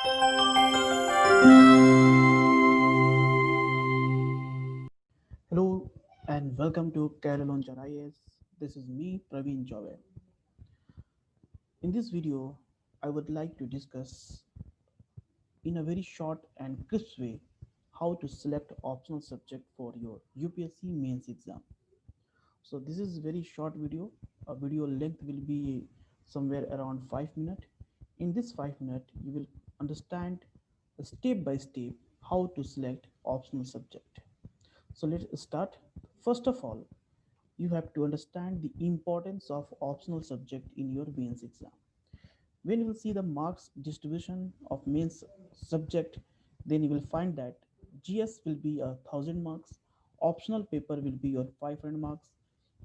Hello and welcome to Kerala Launcher IAS. This is me, Praveen Jave. In this video, I would like to discuss in a very short and crisp way how to select optional subject for your UPSC mains exam. So this is very short video. A video length will be somewhere around 5 minutes. In this 5 minutes, you will understand step by step how to select optional subject. So let's start. First of all, you have to understand the importance of optional subject in your mains exam. When you will see the marks distribution of mains subject, then you will find that GS will be 1,000 marks, optional paper will be your 500 marks,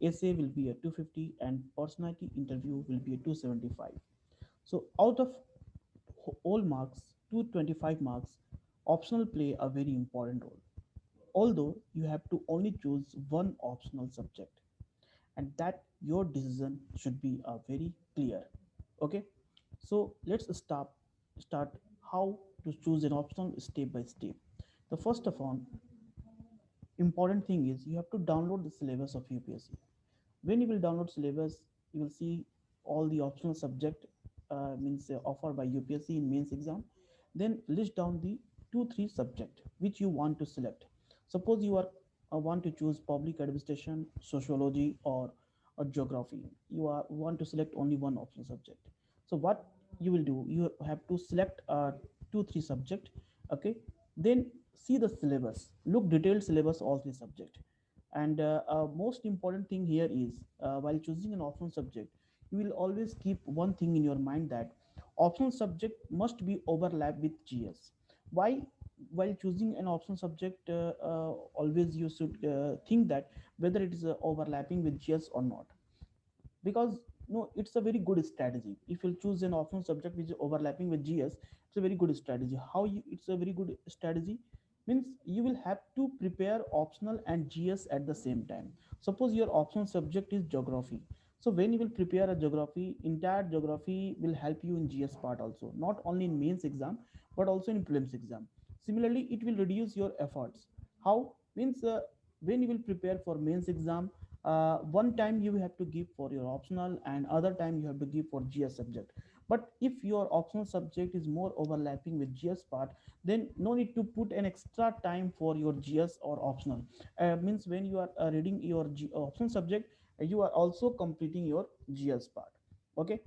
essay will be a 250, and personality interview will be a 275. So out of all marks, 225 marks, optional play a very important role. Although you have to only choose one optional subject, and that your decision should be very clear. Okay, so let's start how to choose an optional step by step. The first of all important thing is you have to download the syllabus of UPSC. When you will download syllabus, you will see all the optional subject means offered by UPSC in mains exam. Then list down the 2 3 subject which you want to select. Suppose you are want to choose public administration, sociology, or geography. You are want to select only one optional subject. So what you will do, you have to select 2 3 subject. Okay, then see the syllabus, look detailed syllabus all three subject. And most important thing here is while choosing an optional subject, you will always keep one thing in your mind, that optional subject must be overlap with GS. Why? While choosing an optional subject, always you should think that whether it is overlapping with GS or not, because no, it's a very good strategy. If you choose an optional subject which is overlapping with GS, it's a very good strategy. How you, it's a very good strategy means you will have to prepare optional and GS at the same time. Suppose your optional subject is geography, so when you will prepare a geography, entire geography will help you in GS part also, not only in mains exam but also in prelims exam. Similarly, it will reduce your efforts. How? Means when you will prepare for mains exam, one time you have to give for your optional and other time you have to give for GS subject. But if your optional subject is more overlapping with GS part, then no need to put an extra time for your GS or optional. Means when you are reading your optional subject, you are also completing your GS part. Okay,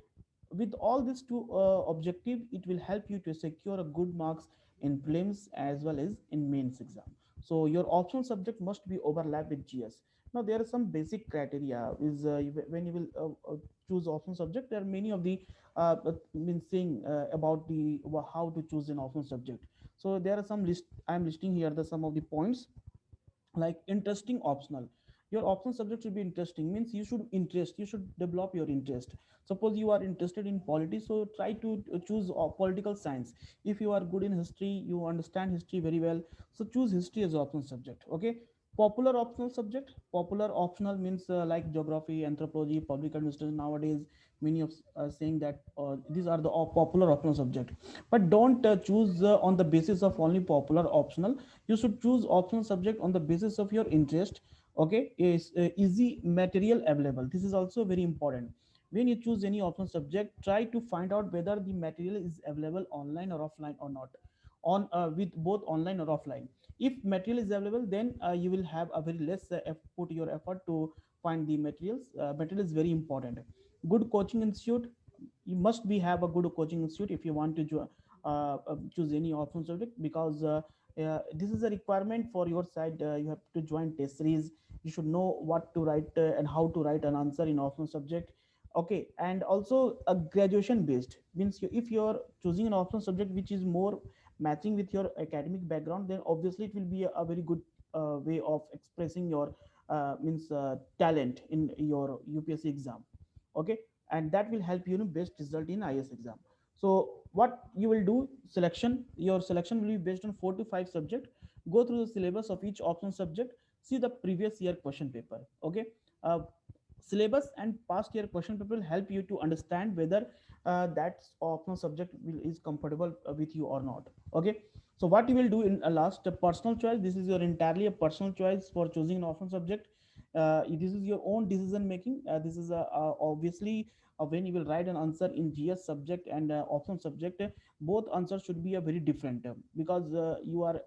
with all these two objective, it will help you to secure a good marks in prelims as well as in mains exam. So your optional subject must be overlap with GS. Now there are some basic criteria is when you will choose optional subject, there are many of the means saying about the how to choose an optional subject. So there are some list, I am listing here the some of the points. Like interesting optional, your optional subject should be interesting, means you should interest, you should develop your interest. Suppose you are interested in politics, so try to choose political science. If you are good in history, you understand history very well, so choose history as optional subject. Okay, popular optional subject, popular optional means like geography, anthropology, public administration. Nowadays many of saying that these are the popular optional subject. But don't choose on the basis of only popular optional. You should choose optional subject on the basis of your interest. Okay, is easy material available, this is also very important. When you choose any optional subject, try to find out whether the material is available online or offline or not, on with both online or offline. If material is available, then you will have a very less put your effort to find the materials. Material is very important. Good coaching institute, you must be have a good coaching institute if you want to choose any option subject, because this is a requirement for your side. You have to join test series, you should know what to write and how to write an answer in optional subject. Okay, and also a graduation based means if you are choosing an optional subject which is more matching with your academic background, then obviously it will be a very good way of expressing your means talent in your UPSC exam. Okay, and that will help you in best result in IS exam. So what you will do, selection, your selection will be based on 4 to 5 subject. Go through the syllabus of each optional subject, see the previous year question paper. Okay, uh, syllabus and past year question paper will help you to understand whether that optional subject is comfortable with you or not. Okay, so what you will do in a last, personal choice. This is your entirely a personal choice for choosing an optional subject. This is your own decision making. This is obviously when you will write an answer in GS subject and optional subject, both answers should be a very different, because you are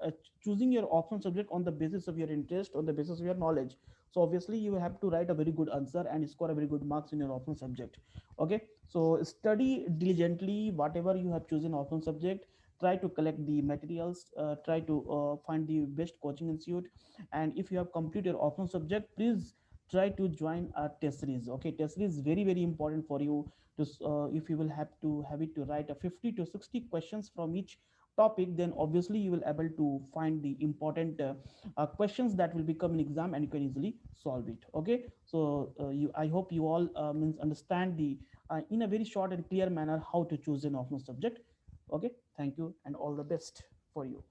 choosing your optional subject on the basis of your interest, on the basis of your knowledge. So obviously you have to write a very good answer and score a very good marks in your optional subject. Okay, so study diligently whatever you have chosen optional subject. Try to collect the materials, try to find the best coaching institute. And if you have completed your optional subject, please try to join a test series. Okay, test series is very very important for you to if you will have it to write a 50 to 60 questions from each topic, then obviously you will able to find the important questions that will become an exam and you can easily solve it. Okay, so you I hope you all means understand the in a very short and clear manner how to choose an optional subject. Okay, thank you and all the best for you.